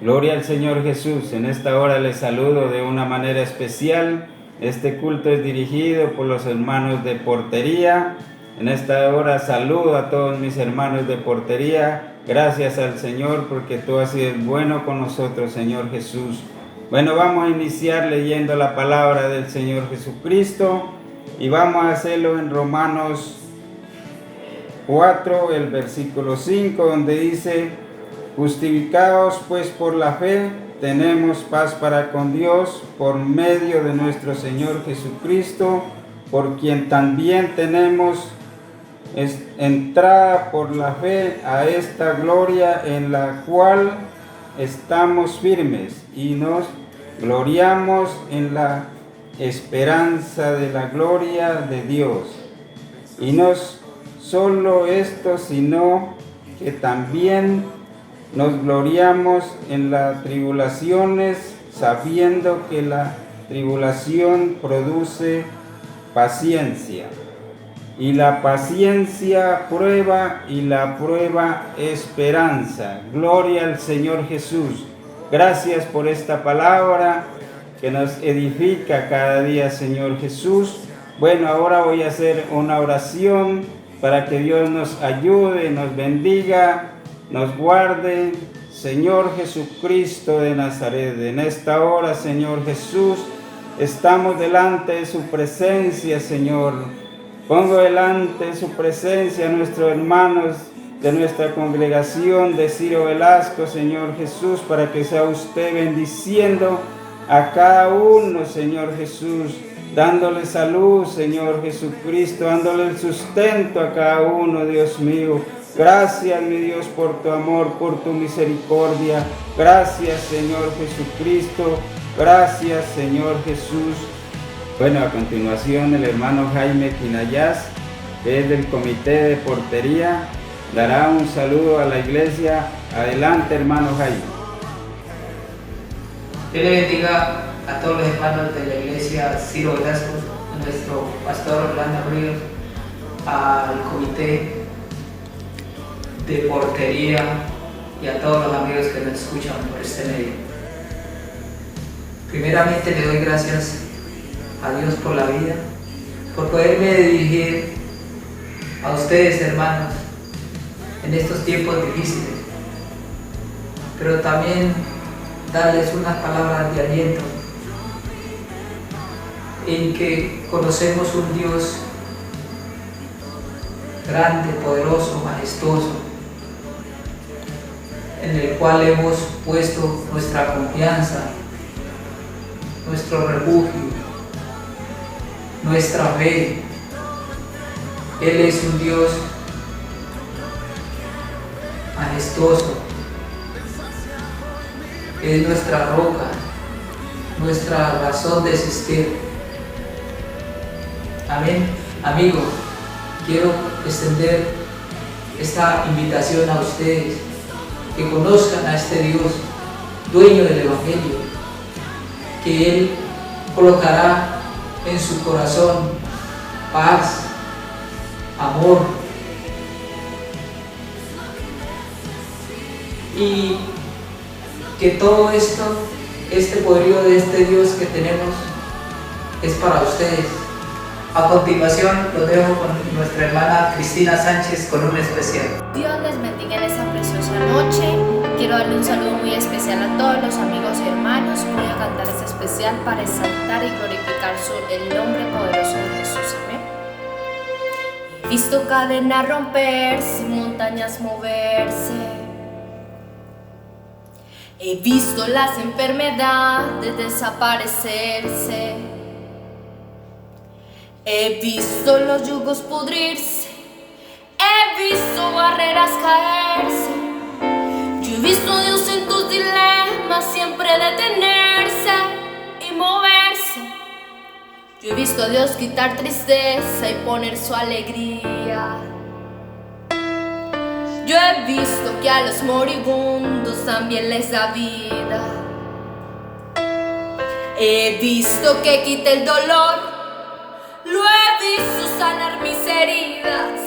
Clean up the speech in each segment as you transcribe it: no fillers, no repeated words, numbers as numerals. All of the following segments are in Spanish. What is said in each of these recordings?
Gloria al Señor Jesús. En esta hora les saludo de una manera especial. Este culto es dirigido por los hermanos de portería. En esta hora saludo a todos mis hermanos de portería. Gracias al Señor porque tú has sido bueno con nosotros, Señor Jesús. Bueno, vamos a iniciar leyendo la palabra del Señor Jesucristo y vamos a hacerlo en Romanos 4, el versículo 5, donde dice: justificados pues por la fe, tenemos paz para con Dios por medio de nuestro Señor Jesucristo, por quien también tenemos entrada por la fe a esta gloria en la cual estamos firmes y nos gloriamos en la esperanza de la gloria de Dios. Y no solo esto, sino que también nos gloriamos en las tribulaciones, sabiendo que la tribulación produce paciencia. Y la paciencia prueba, y la prueba esperanza. Gloria al Señor Jesús. Gracias por esta palabra que nos edifica cada día, Señor Jesús. Bueno, ahora voy a hacer una oración para que Dios nos ayude, nos bendiga, nos guarde. Señor Jesucristo de Nazaret, en esta hora, Señor Jesús, estamos delante de su presencia, Señor. Pongo delante de su presencia a nuestros hermanos de nuestra congregación de Ciro Velasco, Señor Jesús, para que sea usted bendiciendo a cada uno, Señor Jesús, dándole salud, Señor Jesucristo, dándole el sustento a cada uno, Dios mío. Gracias, mi Dios, por tu amor, por tu misericordia. Gracias, Señor Jesucristo. Gracias, Señor Jesús. Bueno, a continuación el hermano Jaime Quinayas, que es del comité de portería, dará un saludo a la iglesia. Adelante, hermano Jaime. Dios le bendiga a todos los hermanos de la iglesia Ciro Velasco, a nuestro pastor Orlando Ríos, al comité de portería y a todos los amigos que nos escuchan por este medio. Primeramente le doy gracias a Dios por la vida, por poderme dirigir a ustedes, hermanos, en estos tiempos difíciles, pero también darles unas palabras de aliento en que conocemos un Dios grande, poderoso, majestuoso, en el cual hemos puesto nuestra confianza, nuestro refugio, nuestra fe. Él es un Dios majestuoso, es nuestra roca, nuestra razón de existir. Amén. Amigos, quiero extender esta invitación a ustedes, que conozcan a este Dios, dueño del Evangelio, que Él colocará en su corazón paz, amor, y que todo esto, este poderío de este Dios que tenemos, es para ustedes. A continuación los dejo con nuestra hermana Cristina Sánchez con un especial. Dios les bendiga en esta preciosa noche. Quiero darle un saludo muy especial a todos los amigos y hermanos. Voy a cantar este especial para exaltar y glorificar el nombre poderoso de Jesús. Amén. He visto cadenas romperse, montañas moverse. He visto las enfermedades desaparecerse. He visto los yugos pudrirse. He visto barreras caerse. Yo he visto a Dios en tus dilemas siempre detenerse y moverse. Yo he visto a Dios quitar tristeza y poner su alegría. Yo he visto que a los moribundos también les da vida. He visto que quita el dolor. Lo he visto sanar mis heridas.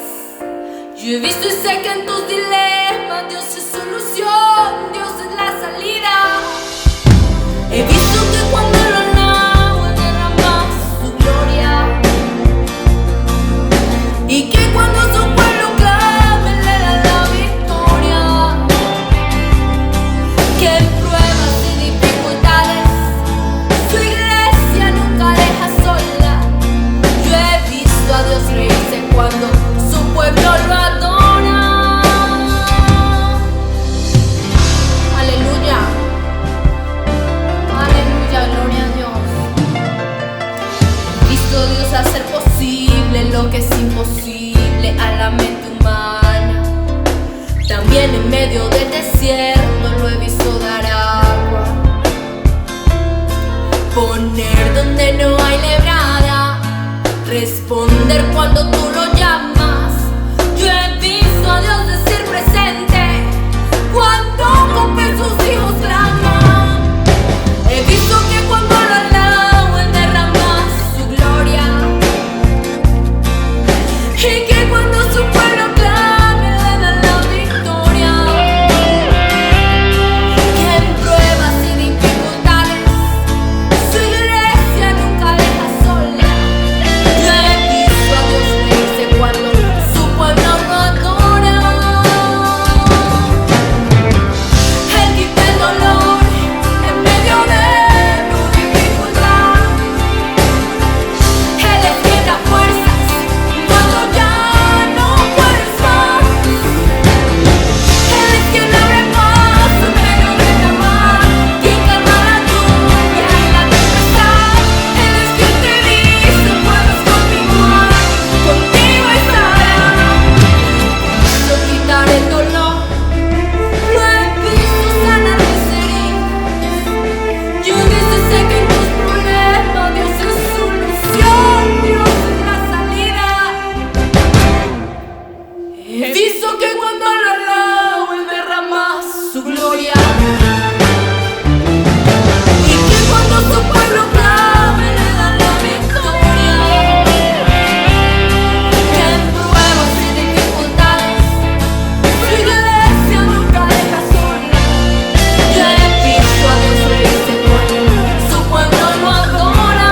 Yo he visto y sé que en tus dilemas Dios es solución, Dios es la salida. También en medio del desierto lo he visto dar agua, poner donde no hay lebrada, responder cuando tú lo llamas. Yo he visto a Dios decir presente cuando con fe sus hijos claman. He visto que cuando lo alabo Él derrama su gloria, y que cuando su pueblo clame le da la victoria. Que en pruebas y dificultades su iglesia nunca deja sola. Yo he visto a Dios reírse cuando su pueblo lo adora. Él quita el dolor en medio de tu dificultad. Él es quien da fuerzas cuando ya no puedes más. Él es quien abre paso en medio de la mar, quien calma la lluvia y la tempestad. Él es quien te dice puedes continuar, contigo estará. Yo quitaré el dolor, lo he visto sanar mis heridas. Yo he visto sé que en tus problemas Dios es solución, Dios es la salida. He visto que cuando lo alabo Él derrama su gloria, y que cuando su pueblo clame le da la victoria. Que en pruebas y dificultades su iglesia nunca deja sola. Yo he visto a Dios reírse cuando su pueblo lo adora.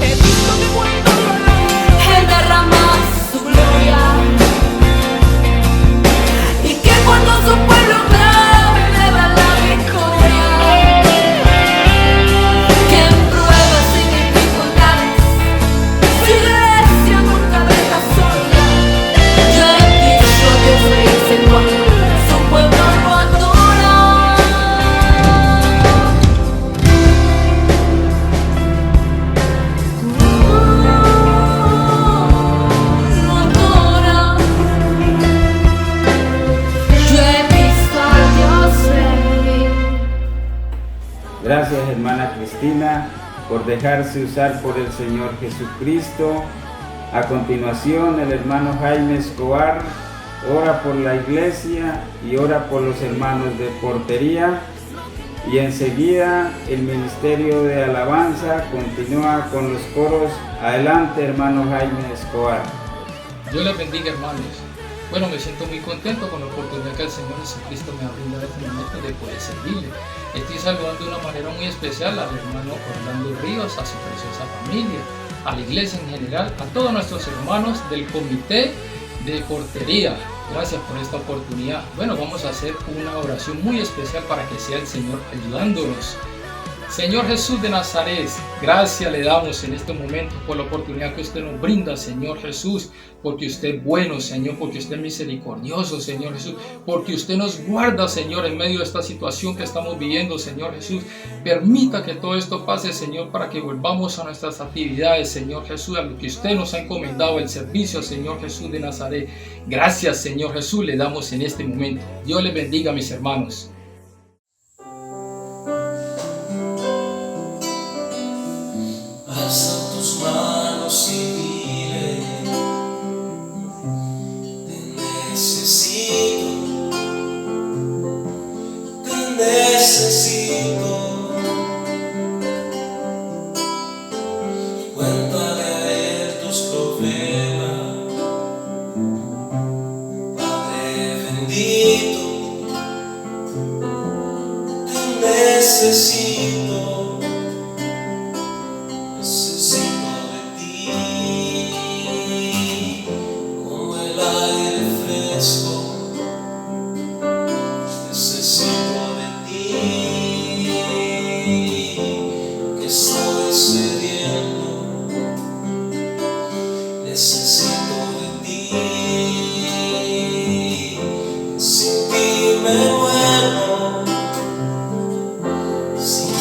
He visto que cuando lo alabo Él derrama su gloria, y que cuando su pueblo clame le da la victoria. Que en pruebas y dificultades su iglesia nunca deja sola. Yo he visto a Dios reírse cuando su pueblo lo adora. Lo adora. Yo he visto a Dios reír. Gracias, hermana Cristina, por dejarse usar por el Señor Jesucristo. A continuación, el hermano Jaime Escobar ora por la iglesia y ora por los hermanos de portería. Y enseguida el ministerio de alabanza continúa con los coros. Adelante, hermano Jaime Escobar. Dios les bendiga, hermanos. Bueno, me siento muy contento con la oportunidad que el Señor Jesucristo me ha brindado este momento de poder servirle. Estoy saludando de una manera muy especial al hermano Orlando Ríos, a su preciosa familia, a la iglesia en general, a todos nuestros hermanos del comité de portería. Gracias por esta oportunidad. Bueno, vamos a hacer una oración muy especial para que sea el Señor ayudándonos. Señor Jesús de Nazaret, gracias le damos en este momento por la oportunidad que usted nos brinda, Señor Jesús, porque usted es bueno, Señor, porque usted es misericordioso, Señor Jesús, porque usted nos guarda, Señor, en medio de esta situación que estamos viviendo, Señor Jesús. Permita que todo esto pase, Señor, para que volvamos a nuestras actividades, Señor Jesús, a lo que usted nos ha encomendado, el servicio, Señor Jesús de Nazaret. Gracias, Señor Jesús, le damos en este momento. Dios les bendiga, mis hermanos. Alza tus manos y dile: te necesito, te necesito. Cuéntale a él tus problemas, Padre bendito, te necesito. Necesito de ti, como el aire fresco. Necesito de ti, que estoy sediento. Necesito de ti, sin ti me muero. Sin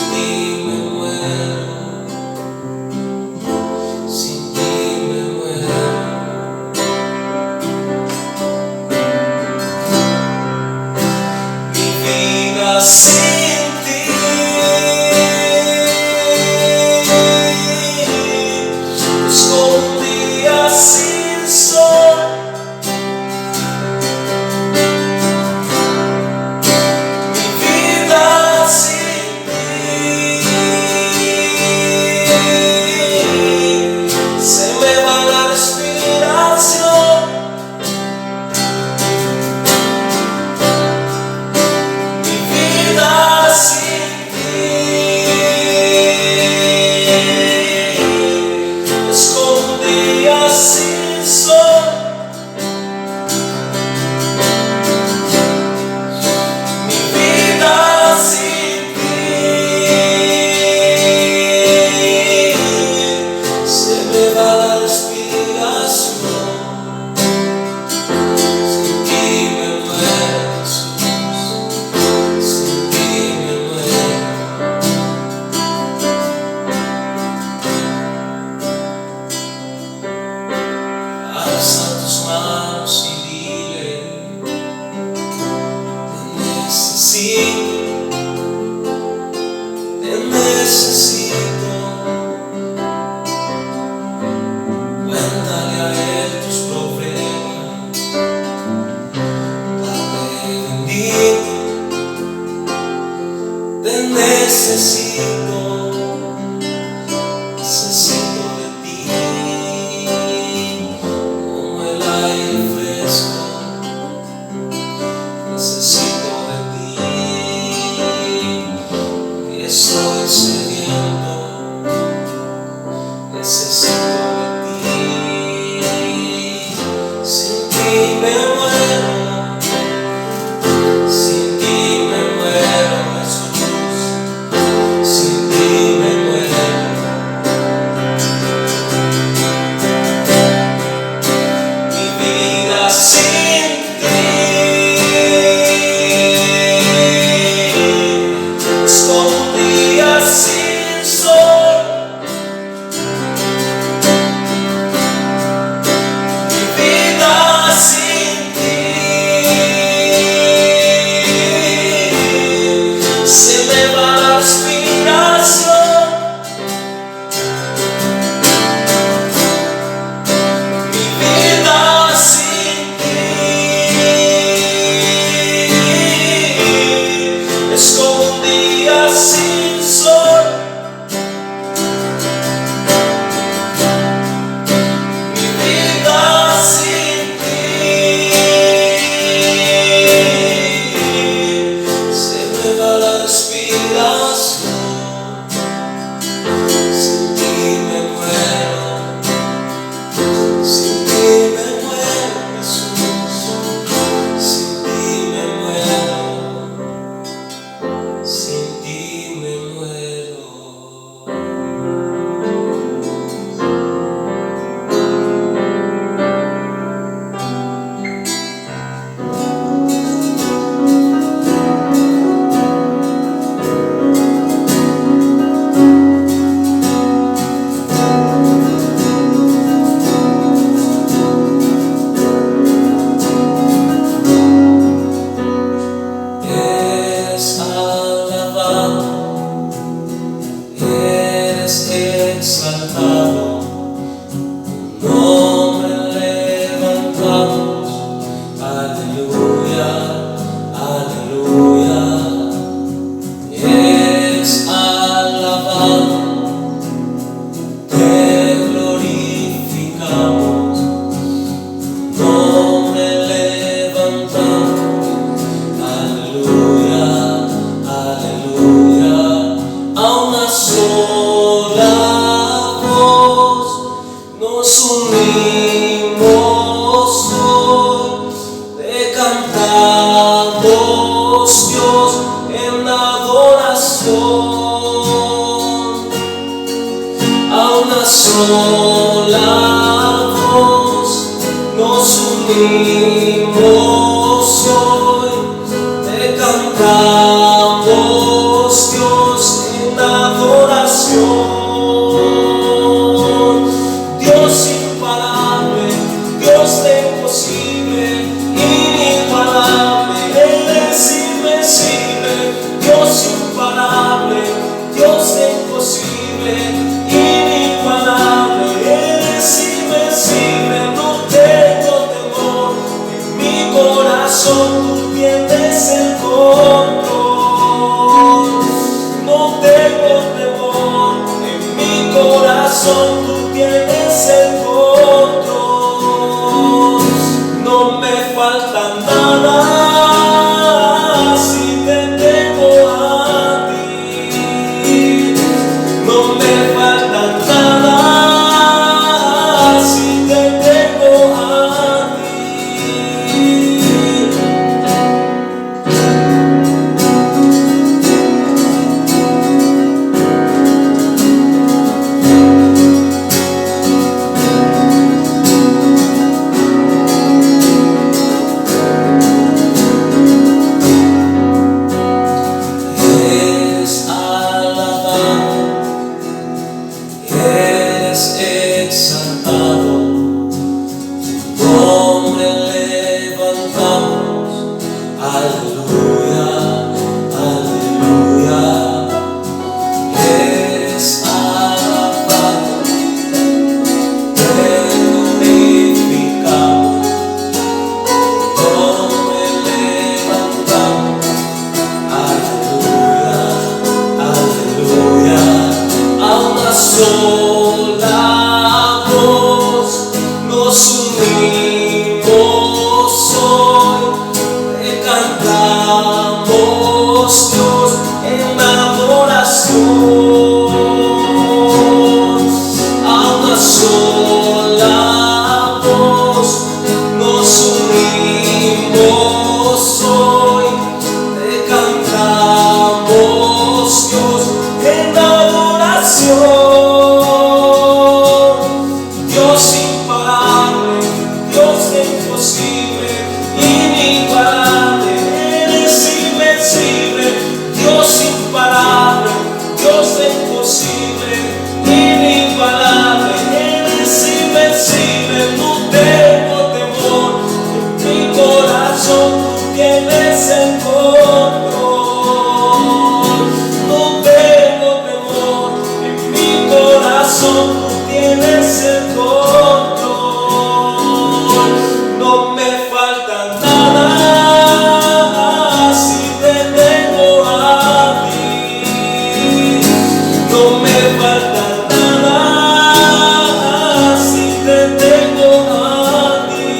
unimos hoy, te cantamos, Dios, en adoración. Dios imparable, Dios de imposible, inigualable, eres invencible. Dios imparable, Dios de imposible, inigualable, eres invencible. No tengo temor, en mi corazón tú tienes el control. No tengo temor, en mi corazón tú tienes el control. No me falta nada si te tengo a ti. No me falta nada si te tengo a ti. Eres alabado, eres exaltado, tu nombre levantamos. Aleluya, aleluya. Eres alabado, te glorificamos, tu nombre levantamos. Aleluya, aleluya. A una sola voz nos unimos hoy, te cantamos, Dios, en adoración. A una sola voz nos unimos hoy, te cantamos, Dios, en adoración. Dios imparable, Dios de imposible, inigualable, eres invencible. Dios imparable, Dios de imposible, inigualable, eres invencible. No tengo temor, en mi corazón tú tienes el control. No tengo temor, en mi corazón tú tienes el control. No me falta nada si te tengo a ti. No me falta nada si te tengo a ti.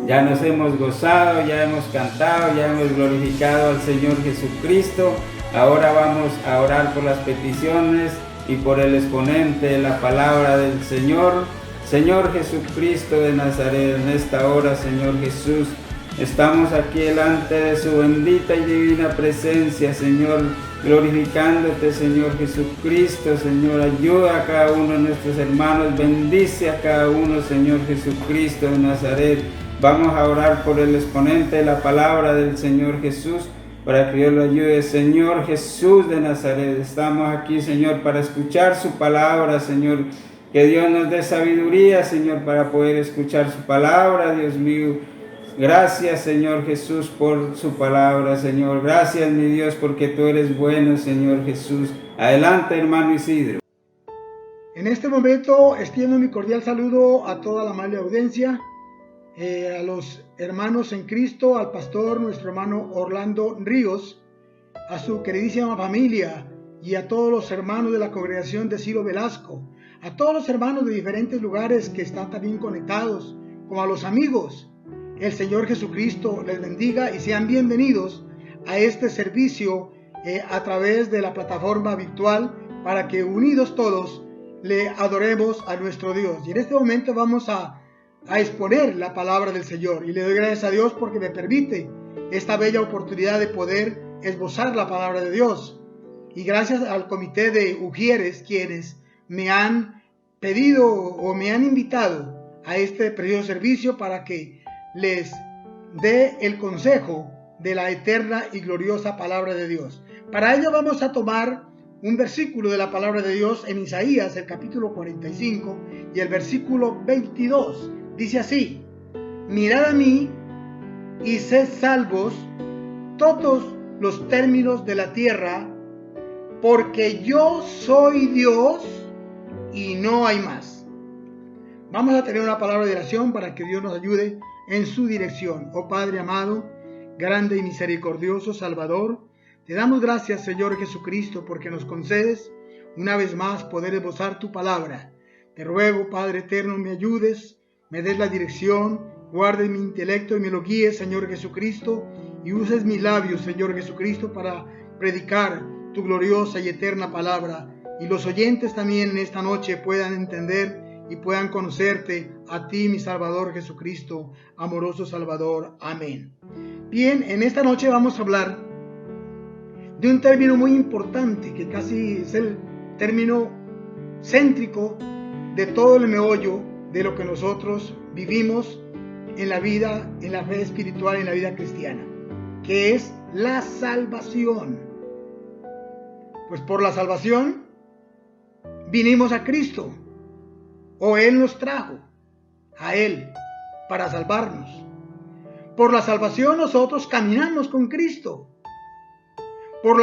Ya nos hemos gozado, ya hemos cantado, ya hemos glorificado al Señor Jesucristo. Ahora vamos a orar por las peticiones y por el exponente de la palabra del Señor. Señor Jesucristo de Nazaret, en esta hora, Señor Jesús, estamos aquí delante de su bendita y divina presencia, Señor, glorificándote, Señor Jesucristo. Señor, ayuda a cada uno de nuestros hermanos, bendice a cada uno, Señor Jesucristo de Nazaret. Vamos a orar por el exponente de la palabra del Señor Jesús, para que Dios lo ayude. Señor Jesús de Nazaret, estamos aquí, Señor, para escuchar su palabra, Señor. Que Dios nos dé sabiduría, Señor, para poder escuchar su palabra, Dios mío. Gracias, Señor Jesús, por su palabra, Señor. Gracias, mi Dios, porque tú eres bueno, Señor Jesús. Adelante, hermano Isidro. En este momento extiendo mi cordial saludo a toda la amable audiencia, a los hermanos en Cristo, al pastor, nuestro hermano Orlando Ríos, a su queridísima familia y a todos los hermanos de la congregación de Ciro Velasco, a todos los hermanos de diferentes lugares que están también conectados, como a los amigos. El Señor Jesucristo les bendiga y sean bienvenidos a este servicio a través de la plataforma virtual, para que unidos todos le adoremos a nuestro Dios. Y en este momento vamos a exponer la palabra del Señor, y le doy gracias a Dios porque me permite esta bella oportunidad de poder esbozar la palabra de Dios. Y gracias al comité de Ujieres, quienes me han pedido o me han invitado a este precioso servicio para que les dé el consejo de la eterna y gloriosa palabra de Dios. Para ello vamos a tomar un versículo de la palabra de Dios en Isaías, el capítulo 45 y el versículo 22. Dice así: mirad a mí y sed salvos todos los términos de la tierra, porque yo soy Dios y no hay más. Vamos a tener una palabra de oración para que Dios nos ayude en su dirección. Oh Padre amado, grande y misericordioso Salvador, te damos gracias, Señor Jesucristo, porque nos concedes una vez más poder esbozar tu palabra. Te ruego, Padre eterno, me ayudes, me des la dirección, guardes mi intelecto y me lo guíes, Señor Jesucristo, y uses mis labios, Señor Jesucristo, para predicar tu gloriosa y eterna palabra, y los oyentes también en esta noche puedan entender y puedan conocerte a ti, mi Salvador Jesucristo, amoroso Salvador. Amén. Bien, en esta noche vamos a hablar de un término muy importante, que casi es el término céntrico de todo el meollo de lo que nosotros vivimos en la vida, en la fe espiritual, en la vida cristiana, que es la salvación. Pues por la salvación vinimos a Cristo, o Él nos trajo a Él para salvarnos. Por la salvación nosotros caminamos con Cristo. Por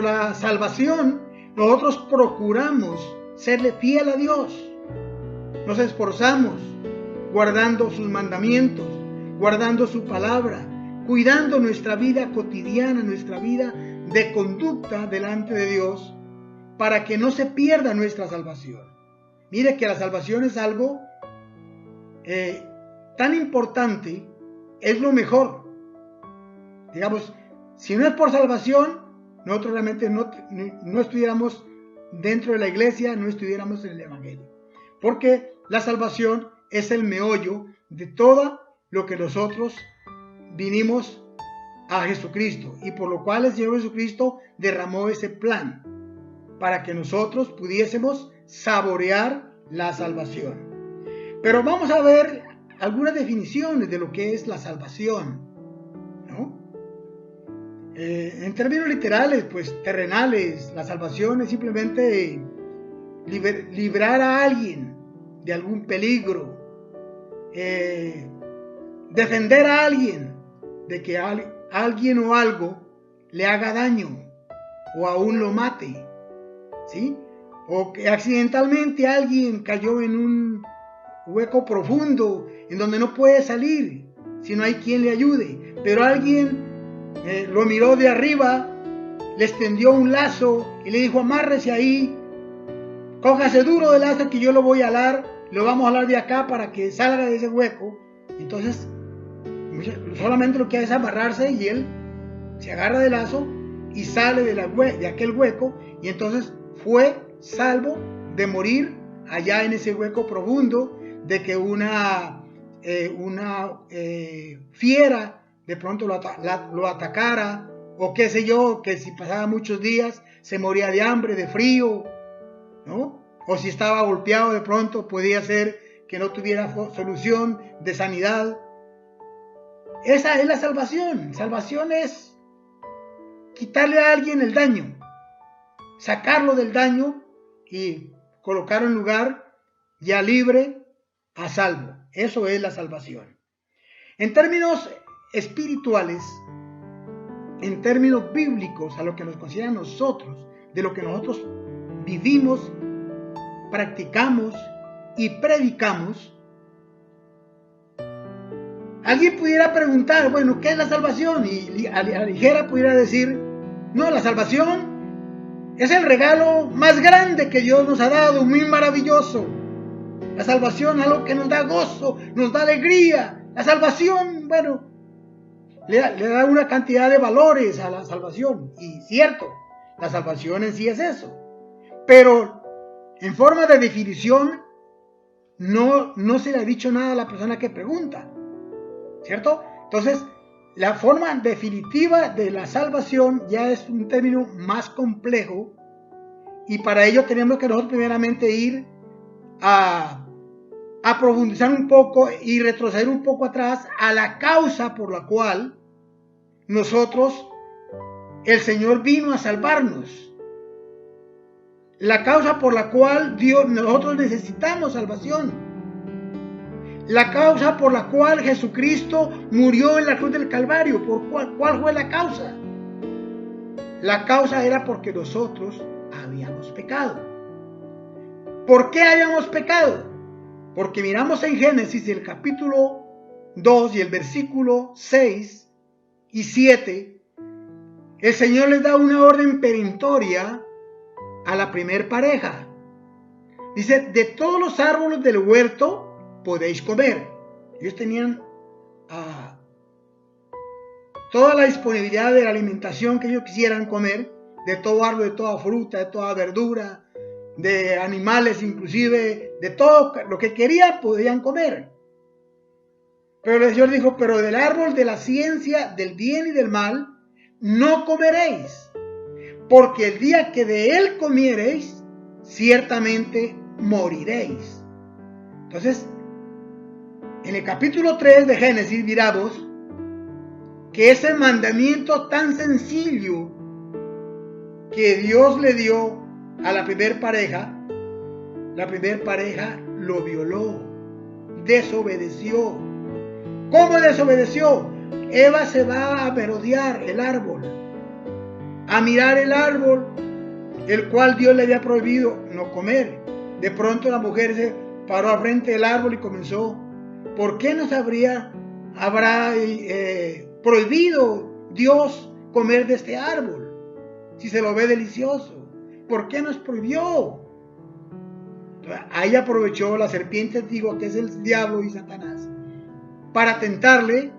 la salvación nosotros procuramos serle fiel a Dios. Nos esforzamos guardando sus mandamientos, guardando su palabra, cuidando nuestra vida cotidiana, nuestra vida de conducta delante de Dios, para que no se pierda nuestra salvación. Mire que la salvación es algo tan importante, es lo mejor. Digamos, si no es por salvación, nosotros realmente no estuviéramos dentro de la iglesia, no estuviéramos en el Evangelio. Porque la salvación es el meollo de todo lo que nosotros vinimos a Jesucristo, y por lo cual el Señor Jesucristo derramó ese plan para que nosotros pudiésemos saborear la salvación. Pero vamos a ver algunas definiciones de lo que es la salvación, ¿no? En términos literales, pues terrenales, la salvación es simplemente librar a alguien de algún peligro, defender a alguien de que alguien o algo le haga daño o aún lo mate, ¿sí? O que accidentalmente alguien cayó en un hueco profundo en donde no puede salir si no hay quien le ayude, pero alguien lo miró de arriba, le extendió un lazo y le dijo: amárrese ahí, cójase duro del lazo que yo lo voy a alar, lo vamos a alar de acá para que salga de ese hueco. Entonces solamente lo que hace es amarrarse y él se agarra del lazo y sale de aquel hueco, y entonces fue salvo de morir allá en ese hueco profundo, de que una fiera de pronto lo atacara, o qué sé yo, que si pasaba muchos días se moría de hambre, de frío, ¿no? O si estaba golpeado de pronto podía ser que no tuviera solución de sanidad. Esa es la salvación. Salvación es quitarle a alguien el daño, sacarlo del daño y colocarlo en lugar ya libre, a salvo. Eso es la salvación. En términos espirituales, en términos bíblicos, a lo que nos considera nosotros, de lo que nosotros vivimos, practicamos y predicamos, alguien pudiera preguntar: bueno, ¿qué es la salvación? Y a la ligera pudiera decir: no, la salvación es el regalo más grande que Dios nos ha dado, muy maravilloso. La salvación es algo que nos da gozo, nos da alegría. La salvación, bueno, le da una cantidad de valores a la salvación. Y cierto, la salvación en sí es eso. Pero en forma de definición, no se le ha dicho nada a la persona que pregunta, ¿cierto? Entonces, La forma definitiva de la salvación ya es un término más complejo, y para ello tenemos que nosotros primeramente ir a profundizar un poco y retroceder un poco atrás a la causa por la cual el Señor vino a salvarnos. La causa por la cual nosotros necesitamos salvación. La causa por la cual Jesucristo murió en la cruz del Calvario. ¿Cuál fue la causa? La causa era porque nosotros habíamos pecado. ¿Por qué habíamos pecado? Porque miramos en Génesis el capítulo 2 y el versículo 6 y 7, el Señor les da una orden perentoria a la primer pareja. Dice, de todos los árboles del huerto podéis comer. Ellos tenían toda la disponibilidad de la alimentación que ellos quisieran comer, de todo árbol, de toda fruta, de toda verdura, de animales, inclusive de todo lo que querían podían comer. Pero el Señor dijo, pero del árbol de la ciencia del bien y del mal no comeréis, porque el día que de él comiereis ciertamente moriréis. Entonces, en el capítulo 3 de Génesis miramos que ese mandamiento tan sencillo que Dios le dio a la primer pareja lo violó, desobedeció. ¿Cómo desobedeció? Eva se va a merodear el árbol, a mirar el árbol, el cual Dios le había prohibido no comer. De pronto la mujer se paró al frente del árbol y comenzó, ¿por qué nos habrá prohibido Dios comer de este árbol? Si se lo ve delicioso, ¿por qué nos prohibió? Ahí aprovechó la serpiente, digo, que es el diablo y Satanás, para tentarle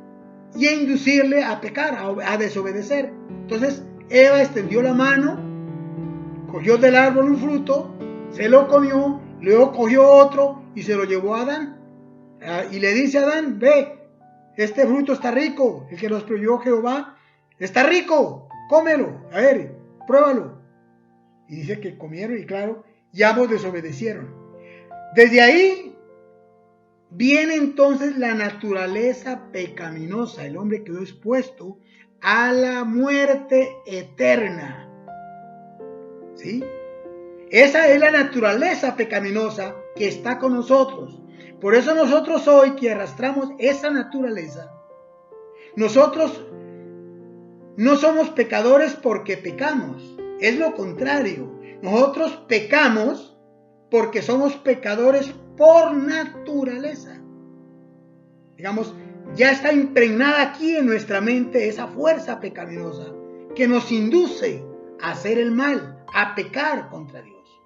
y a inducirle a pecar, a desobedecer. Entonces Eva extendió la mano, cogió del árbol un fruto, se lo comió, luego cogió otro y se lo llevó a Adán. Y le dice a Adán, ve, este fruto está rico, el que nos prohibió Jehová, está rico, cómelo, a ver, pruébalo. Y dice que comieron y claro, y ambos desobedecieron. Desde ahí viene entonces la naturaleza pecaminosa. El hombre quedó expuesto a la muerte eterna. ¿Sí? Esa es la naturaleza pecaminosa que está con nosotros. Por eso nosotros hoy que arrastramos esa naturaleza, nosotros no somos pecadores porque pecamos. Es lo contrario. Nosotros pecamos porque somos pecadores por naturaleza. Digamos, ya está impregnada aquí en nuestra mente esa fuerza pecaminosa que nos induce a hacer el mal, a pecar contra Dios,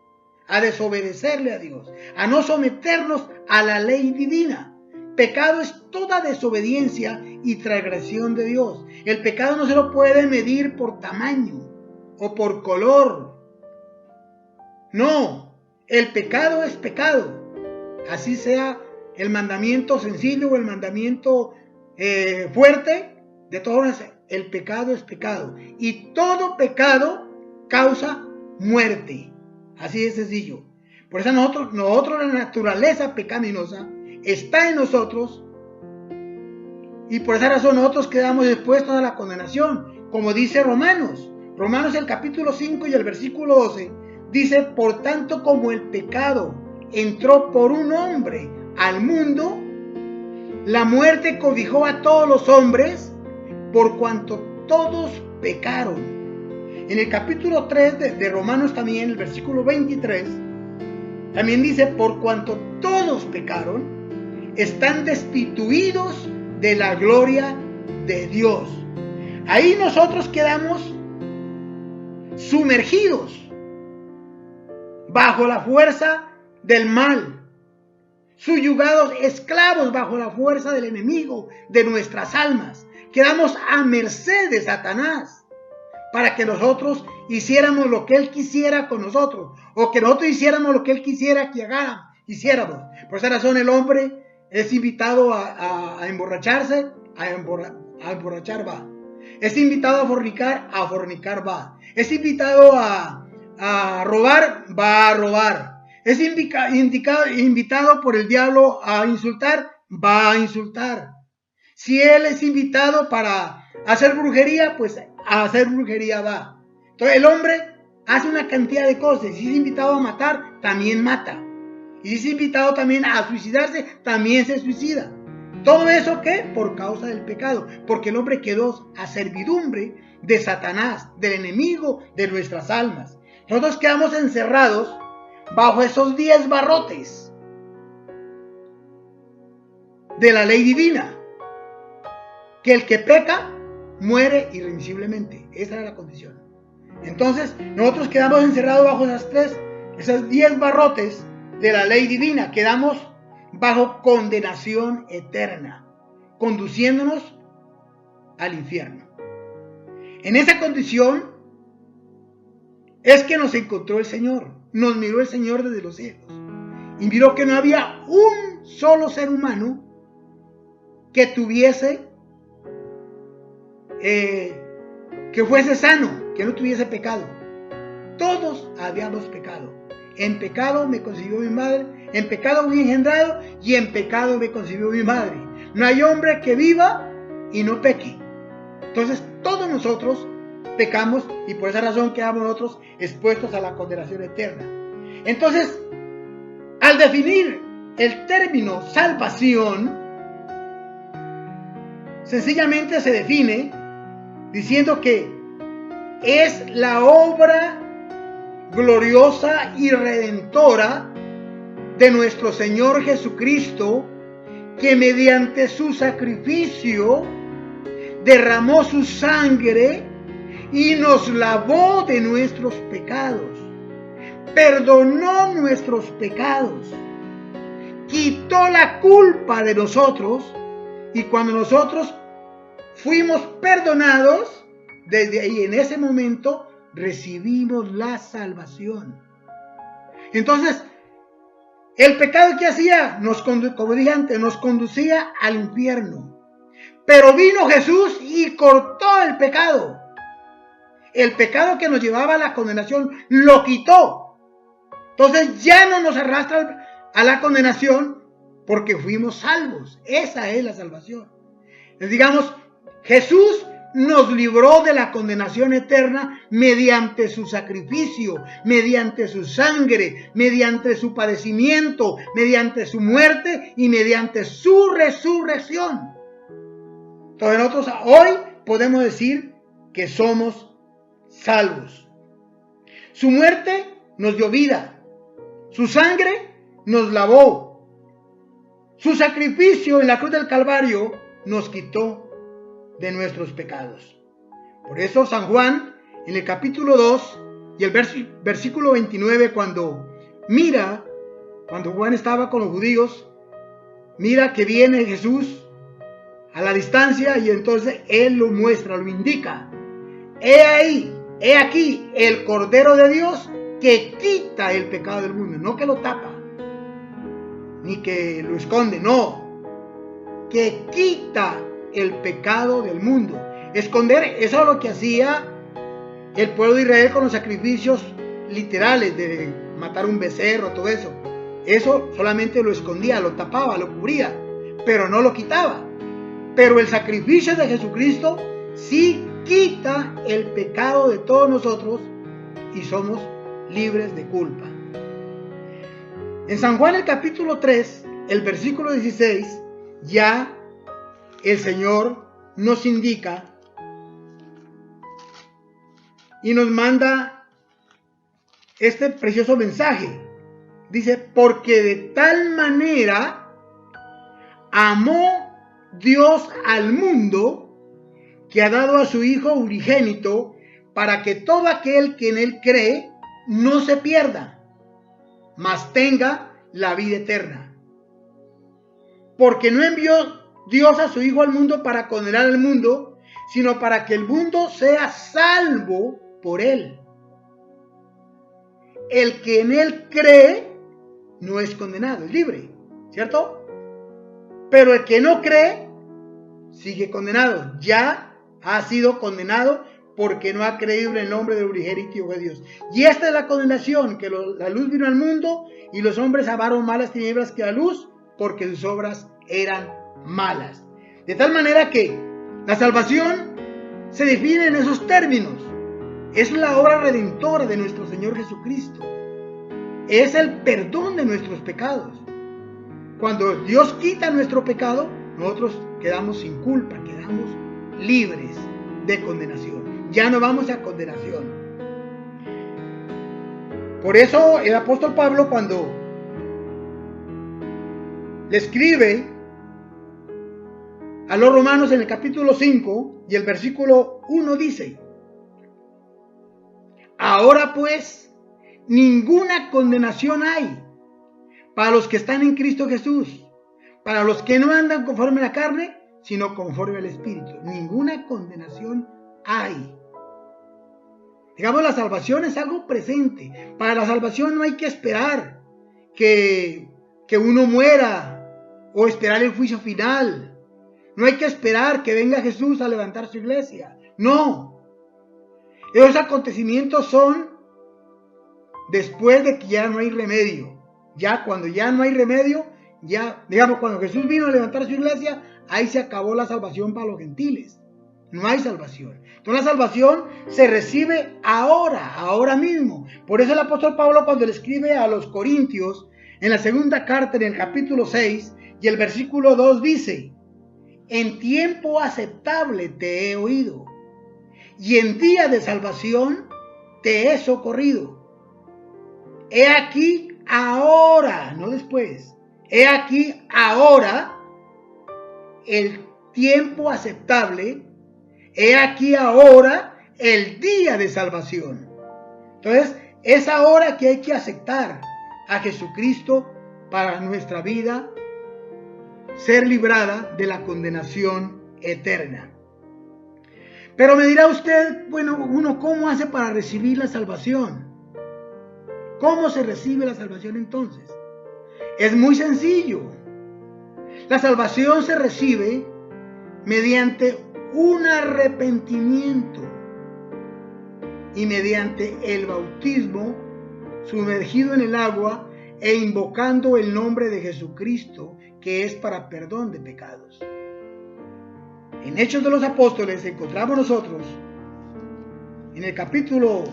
a desobedecerle a Dios, a no someternos a la ley divina. Pecado es toda desobediencia y transgresión de Dios. El pecado no se lo puede medir por tamaño o por color. No, el pecado es pecado. Así sea el mandamiento sencillo o el mandamiento fuerte, de todas el pecado es pecado. Y todo pecado causa muerte. Así de sencillo. Por eso nosotros la naturaleza pecaminosa está en nosotros. Y por esa razón nosotros quedamos expuestos a la condenación. Como dice Romanos el capítulo 5 y el versículo 12. Dice, por tanto como el pecado entró por un hombre al mundo, la muerte cobijó a todos los hombres por cuanto todos pecaron. En el capítulo 3 de Romanos también, el versículo 23, también dice, por cuanto todos pecaron, están destituidos de la gloria de Dios. Ahí nosotros quedamos sumergidos bajo la fuerza del mal, subyugados, esclavos bajo la fuerza del enemigo de nuestras almas. Quedamos a merced de Satanás para que nosotros hiciéramos lo que él quisiera con nosotros, o que nosotros hiciéramos lo que él quisiera que hiciéramos. Por esa razón el hombre es invitado a emborracharse, a emborrachar va. Es invitado a fornicar va. Es invitado a robar, va a robar. Es invitado por el diablo a insultar, va a insultar. Si él es invitado para hacer brujería, pues a hacer brujería va. Entonces el hombre hace una cantidad de cosas. Si es invitado a matar, también mata. Y si es invitado también a suicidarse, también se suicida. ¿Todo eso qué? Por causa del pecado. Porque el hombre quedó a servidumbre de Satanás, del enemigo de nuestras almas. Nosotros quedamos encerrados bajo esos 10 barrotes de la ley divina. Que el que peca muere irremisiblemente. Esa era la condición. Entonces, nosotros quedamos encerrados bajo esas 10 barrotes de la ley divina. Quedamos bajo condenación eterna, conduciéndonos al infierno. En esa condición es que nos encontró el Señor. Nos miró el Señor desde los cielos y miró que no había un solo ser humano que tuviese, que fuese sano, que no tuviese pecado. Todos habíamos pecado. En pecado me concibió mi madre, en pecado fui engendrado y en pecado me concibió mi madre. No hay hombre que viva y no peque. Entonces todos nosotros pecamos y por esa razón quedamos nosotros expuestos a la condenación eterna. Entonces, al definir el término salvación, sencillamente se define diciendo que es la obra gloriosa y redentora de nuestro Señor Jesucristo, que mediante su sacrificio derramó su sangre y nos lavó de nuestros pecados, perdonó nuestros pecados, quitó la culpa de nosotros, y cuando nosotros fuimos perdonados, desde ahí en ese momento recibimos la salvación. Entonces, el pecado que hacía, como dije antes, nos conducía al infierno. Pero vino Jesús y cortó el pecado. El pecado que nos llevaba a la condenación lo quitó. Entonces ya no nos arrastra a la condenación porque fuimos salvos. Esa es la salvación. Digamos, Jesús nos libró de la condenación eterna mediante su sacrificio, mediante su sangre, mediante su padecimiento, mediante su muerte y mediante su resurrección. Entonces nosotros hoy podemos decir que somos salvos. Su muerte nos dio vida, su sangre nos lavó, su sacrificio en la cruz del Calvario nos quitó de nuestros pecados. Por eso San Juan, en el capítulo 2 y el versículo 29, cuando Juan estaba con los judíos, mira que viene Jesús a la distancia y entonces él lo muestra, lo indica. He aquí el Cordero de Dios que quita el pecado del mundo, no que lo tapa, ni que lo esconde, no, que quita el pecado del mundo. Esconder, eso es lo que hacía el pueblo de Israel con los sacrificios literales de matar un becerro, todo eso. Eso solamente lo escondía, lo tapaba, lo cubría, pero no lo quitaba. Pero el sacrificio de Jesucristo sí quita el pecado de todos nosotros y somos libres de culpa. En San Juan el capítulo 3, el versículo 16, ya el Señor nos indica y nos manda este precioso mensaje. Dice, porque de tal manera amó Dios al mundo que ha dado a su Hijo unigénito para que todo aquel que en él cree no se pierda, mas tenga la vida eterna. Porque no envió Dios a su Hijo al mundo para condenar al mundo, sino para que el mundo sea salvo por él. El que en él cree no es condenado, es libre, ¿cierto? Pero el que no cree sigue condenado. Ya ha sido condenado porque no ha creído en el nombre del unigénito Hijo de Dios. Y esta es la condenación, que la luz vino al mundo y los hombres amaron más las tinieblas que la luz, porque sus obras eran malas. De tal manera que la salvación se define en esos términos. Es la obra redentora de nuestro Señor Jesucristo. Es el perdón de nuestros pecados. Cuando Dios quita nuestro pecado, nosotros quedamos sin culpa, quedamos libres de condenación. Ya no vamos a condenación. Por eso el apóstol Pablo, cuando le escribe a los romanos en el capítulo 5 y el versículo 1 dice: ahora pues, ninguna condenación hay para los que están en Cristo Jesús, para los que no andan conforme a la carne, sino conforme al Espíritu. Ninguna condenación hay. Digamos, la salvación es algo presente. Para la salvación no hay que esperar que uno muera o esperar el juicio final. No hay que esperar que venga Jesús a levantar su iglesia. No. Esos acontecimientos son después de que ya no hay remedio. Ya cuando ya no hay remedio, ya, digamos, cuando Jesús vino a levantar su iglesia, ahí se acabó la salvación para los gentiles. No hay salvación. Entonces la salvación se recibe ahora mismo. Por eso el apóstol Pablo, cuando le escribe a los Corintios, en la segunda carta, en el capítulo 6 y el versículo 2 dice: en tiempo aceptable te he oído, y en día de salvación te he socorrido. He aquí ahora, no después, he aquí ahora el tiempo aceptable, he aquí ahora el día de salvación. Entonces, es ahora que hay que aceptar a Jesucristo para nuestra vida, ser librada de la condenación eterna. Pero me dirá usted, bueno, uno, ¿cómo hace para recibir la salvación? ¿Cómo se recibe la salvación entonces? Es muy sencillo. La salvación se recibe mediante un arrepentimiento y mediante el bautismo, sumergido en el agua e invocando el nombre de Jesucristo, que es para perdón de pecados. En Hechos de los Apóstoles encontramos nosotros, en el capítulo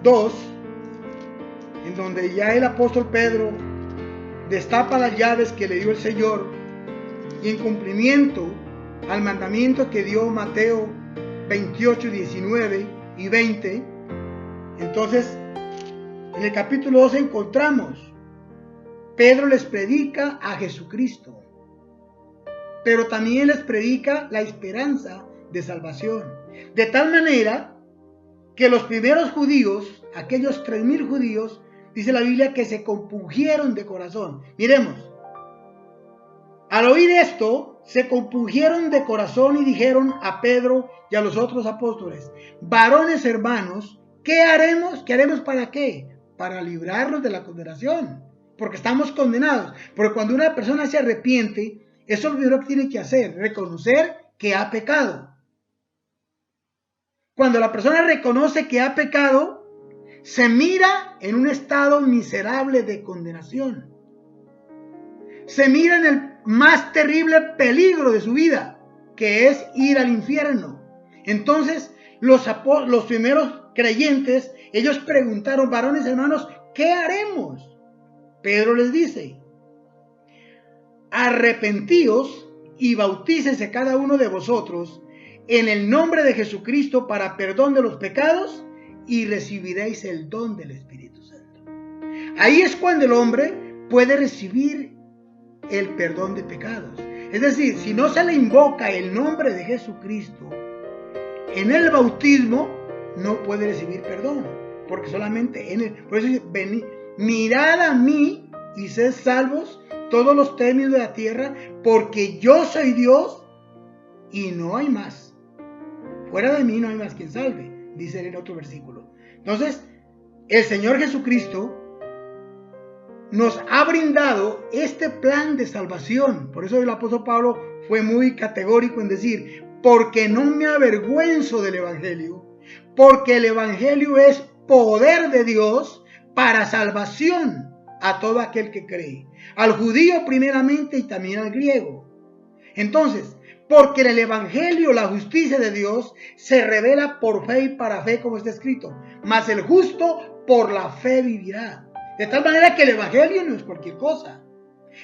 2, en donde ya el apóstol Pedro destapa las llaves que le dio el Señor, y en cumplimiento al mandamiento que dio Mateo 28, 19 y 20, entonces en el capítulo 2 encontramos, Pedro les predica a Jesucristo, pero también les predica la esperanza de salvación. De tal manera que los primeros judíos, aquellos 3,000 judíos, dice la Biblia que se compungieron de corazón. Miremos, al oír esto, se compungieron de corazón y dijeron a Pedro y a los otros apóstoles: varones hermanos, ¿qué haremos? ¿Qué haremos para qué? Para librarnos de la condenación, porque estamos condenados. Porque cuando una persona se arrepiente, eso es lo primero que tiene que hacer, reconocer que ha pecado. Cuando la persona reconoce que ha pecado, se mira en un estado miserable de condenación. Se mira en el más terrible peligro de su vida, que es ir al infierno. Entonces, los primeros creyentes, ellos preguntaron: varones hermanos, ¿qué haremos? Pedro les dice: arrepentíos y bautícese cada uno de vosotros en el nombre de Jesucristo para perdón de los pecados, y recibiréis el don del Espíritu Santo. Ahí es cuando el hombre puede recibir el perdón de pecados. Es decir, si no se le invoca el nombre de Jesucristo en el bautismo, no puede recibir perdón, porque solamente en él. Por eso dice: venid, mirad a mí y sed salvos todos los términos de la tierra, porque yo soy Dios y no hay más. Fuera de mí no hay más quien salve, dice en otro versículo. Entonces, el Señor Jesucristo nos ha brindado este plan de salvación. Por eso el apóstol Pablo fue muy categórico en decir, porque no me avergüenzo del Evangelio, porque el Evangelio es poder de Dios para salvación a todo aquel que cree, al judío primeramente y también al griego. Entonces, porque en el Evangelio la justicia de Dios se revela por fe y para fe, como está escrito, mas el justo por la fe vivirá. De tal manera que el Evangelio no es cualquier cosa.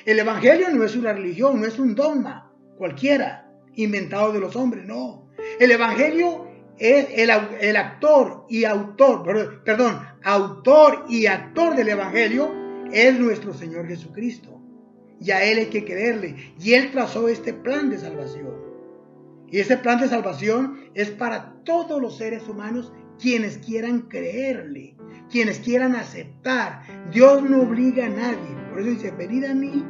El Evangelio no es una religión, no es un dogma cualquiera inventado de los hombres, no. El Evangelio es el autor y actor del Evangelio es nuestro Señor Jesucristo. Y a Él hay que creerle. Y Él trazó este plan de salvación. Y ese plan de salvación es para todos los seres humanos quienes quieran creerle, quienes quieran aceptar. Dios no obliga a nadie. Por eso dice, venid a mí,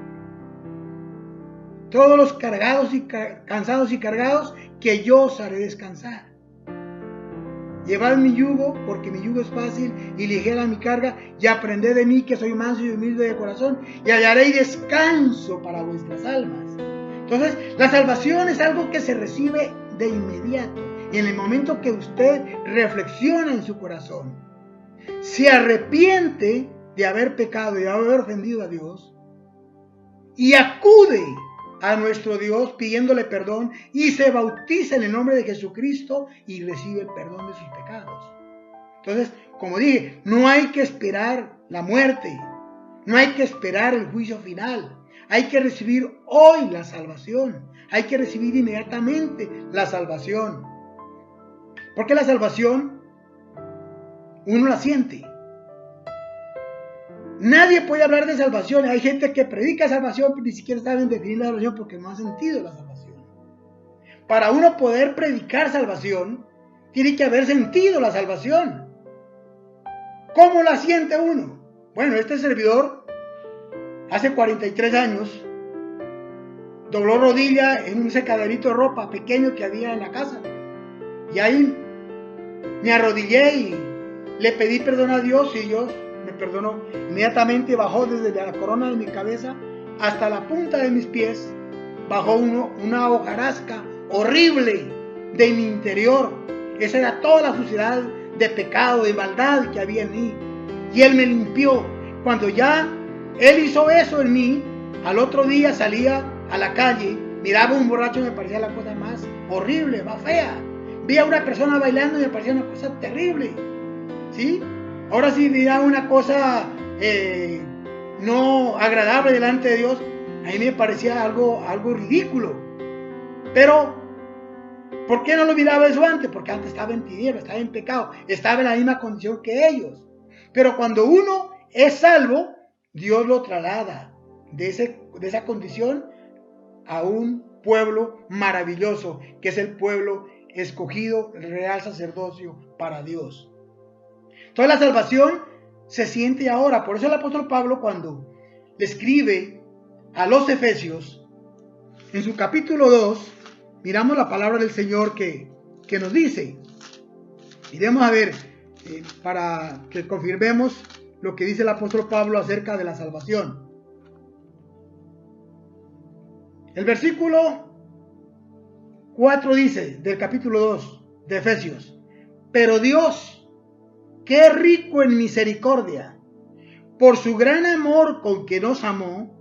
todos los cargados y cansados y cargados, que yo os haré descansar. Llevad mi yugo, porque mi yugo es fácil y ligera mi carga, y aprended de mí, que soy manso y humilde de corazón, y hallaréis descanso para vuestras almas. Entonces, la salvación es algo que se recibe de inmediato, y en el momento que usted reflexiona en su corazón, se arrepiente de haber pecado y de haber ofendido a Dios, y acude a nuestro Dios pidiéndole perdón y se bautiza en el nombre de Jesucristo y recibe el perdón de sus pecados. Entonces, como dije, no hay que esperar la muerte, no hay que esperar el juicio final, hay que recibir hoy la salvación, hay que recibir inmediatamente la salvación, porque la salvación uno la siente. Nadie puede hablar de salvación. Hay gente que predica salvación, pero ni siquiera saben definir la salvación porque no ha sentido la salvación. Para uno poder predicar salvación, tiene que haber sentido la salvación. ¿Cómo la siente uno? Bueno, este servidor, hace 43 años, dobló rodilla en un secaderito de ropa pequeño que había en la casa. Y ahí me arrodillé y le pedí perdón a Dios y Dios me perdonó. Inmediatamente bajó desde la corona de mi cabeza hasta la punta de mis pies. Bajó una hojarasca horrible de mi interior. Esa era toda la suciedad de pecado, de maldad que había en mí. Y Él me limpió. Cuando ya Él hizo eso en mí, al otro día salía a la calle, miraba a un borracho y me parecía la cosa más horrible, más fea. Vi a una persona bailando y me parecía una cosa terrible. ¿Sí? Ahora sí dirá una cosa no agradable delante de Dios, a mí me parecía algo ridículo. Pero, ¿por qué no lo miraba eso antes? Porque antes estaba en tinieblas, estaba en pecado, estaba en la misma condición que ellos. Pero cuando uno es salvo, Dios lo traslada de esa condición a un pueblo maravilloso, que es el pueblo escogido, el real sacerdocio para Dios. Toda la salvación se siente ahora. Por eso el apóstol Pablo, cuando le escribe a los Efesios, en su capítulo 2, miramos la palabra del Señor que nos dice. Iremos a ver, para que confirmemos lo que dice el apóstol Pablo acerca de la salvación. El versículo 4 dice, del capítulo 2 de Efesios, pero Dios, qué rico en misericordia, por su gran amor con que nos amó,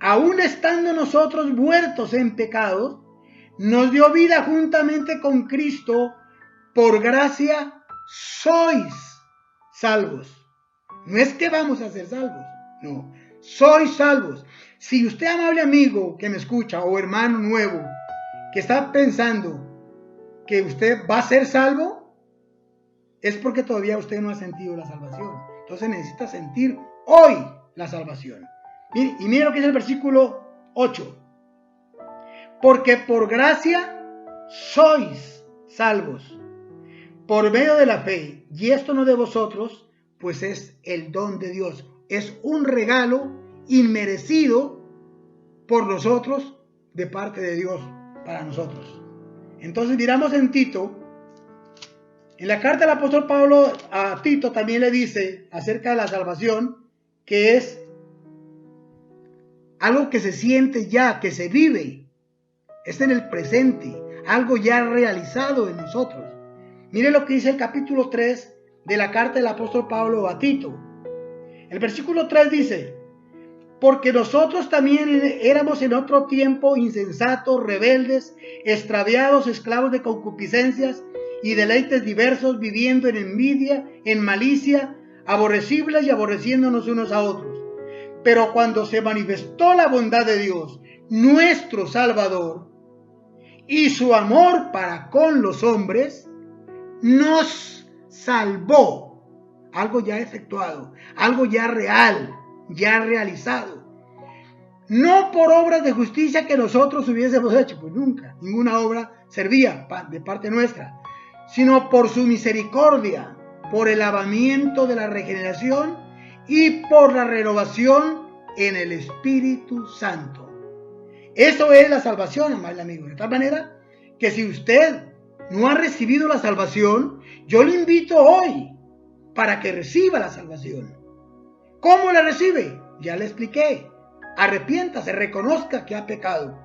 aun estando nosotros muertos en pecados, nos dio vida juntamente con Cristo, por gracia sois salvos. No es que vamos a ser salvos, no, sois salvos. Si usted, amable amigo que me escucha, o hermano nuevo, que está pensando que usted va a ser salvo, es porque todavía usted no ha sentido la salvación. Entonces necesita sentir hoy la salvación. Y mire lo que dice el versículo 8. Porque por gracia sois salvos, por medio de la fe, y esto no de vosotros, pues es el don de Dios. Es un regalo inmerecido por nosotros, de parte de Dios para nosotros. Entonces miramos en Tito. En la carta del apóstol Pablo a Tito también le dice acerca de la salvación, que es algo que se siente ya, que se vive. Es en el presente, algo ya realizado en nosotros. Mire lo que dice el capítulo 3 de la carta del apóstol Pablo a Tito. El versículo 3 dice: porque nosotros también éramos en otro tiempo insensatos, rebeldes, extraviados, esclavos de concupiscencias y deleites diversos, viviendo en envidia, en malicia, aborrecibles y aborreciéndonos unos a otros. Pero cuando se manifestó la bondad de Dios, nuestro Salvador, y su amor para con los hombres, nos salvó. Algo ya efectuado, algo ya real, ya realizado. No por obras de justicia que nosotros hubiésemos hecho, pues nunca, ninguna obra servía de parte nuestra, sino por su misericordia, por el lavamiento de la regeneración y por la renovación en el Espíritu Santo. Eso es la salvación, amable amigo. De tal manera que si usted no ha recibido la salvación, yo le invito hoy para que reciba la salvación. ¿Cómo la recibe? Ya le expliqué. Arrepiéntase, reconozca que ha pecado.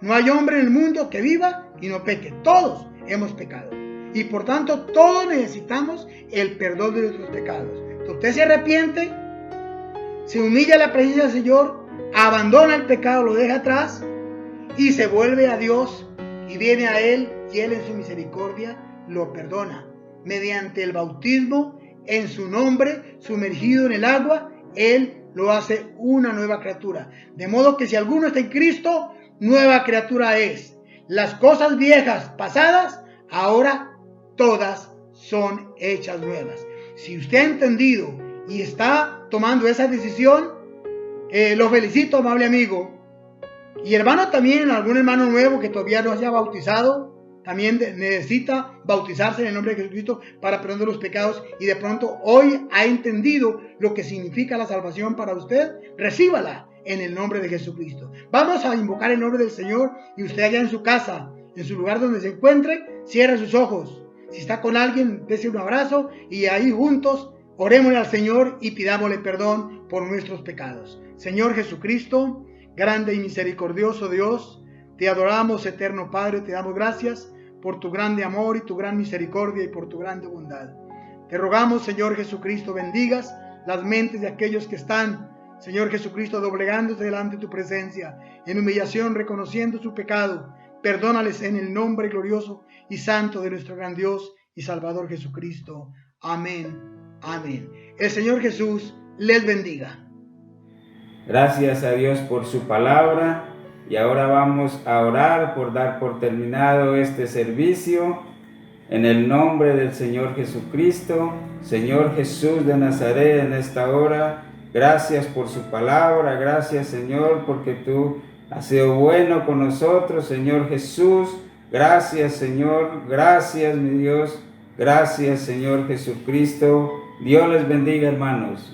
No hay hombre en el mundo que viva y no peque. Todos hemos pecado. Y por tanto, todos necesitamos el perdón de nuestros pecados. Entonces, usted se arrepiente, se humilla a la presencia del Señor, abandona el pecado, lo deja atrás y se vuelve a Dios y viene a Él, y Él en su misericordia lo perdona. Mediante el bautismo en su nombre, sumergido en el agua, Él lo hace una nueva criatura. De modo que si alguno está en Cristo, nueva criatura es. Las cosas viejas pasadas, ahora todas son hechas nuevas. Si usted ha entendido y está tomando esa decisión, lo felicito, amable amigo. Y hermano también, algún hermano nuevo que todavía no se haya bautizado, también necesita bautizarse en el nombre de Jesucristo para perdón de los pecados, y de pronto hoy ha entendido lo que significa la salvación para usted. Recíbala en el nombre de Jesucristo. Vamos a invocar el nombre del Señor, y usted allá en su casa, en su lugar donde se encuentre, cierre sus ojos. Si está con alguien, dése un abrazo y ahí juntos orémosle al Señor y pidámosle perdón por nuestros pecados. Señor Jesucristo, grande y misericordioso Dios, te adoramos, eterno Padre, te damos gracias por tu grande amor y tu gran misericordia y por tu grande bondad. Te rogamos, Señor Jesucristo, bendigas las mentes de aquellos que están, Señor Jesucristo, doblegándose delante de tu presencia, en humillación, reconociendo su pecado. Perdónales en el nombre glorioso y santo de nuestro gran Dios y Salvador Jesucristo. Amén. Amén. El Señor Jesús les bendiga. Gracias a Dios por su palabra. Y ahora vamos a orar por dar por terminado este servicio. En el nombre del Señor Jesucristo, Señor Jesús de Nazaret, en esta hora, gracias por su palabra. Gracias, Señor, porque tú has sido bueno con nosotros, Señor Jesús. Gracias, Señor. Gracias, mi Dios. Gracias, Señor Jesucristo. Dios les bendiga, hermanos.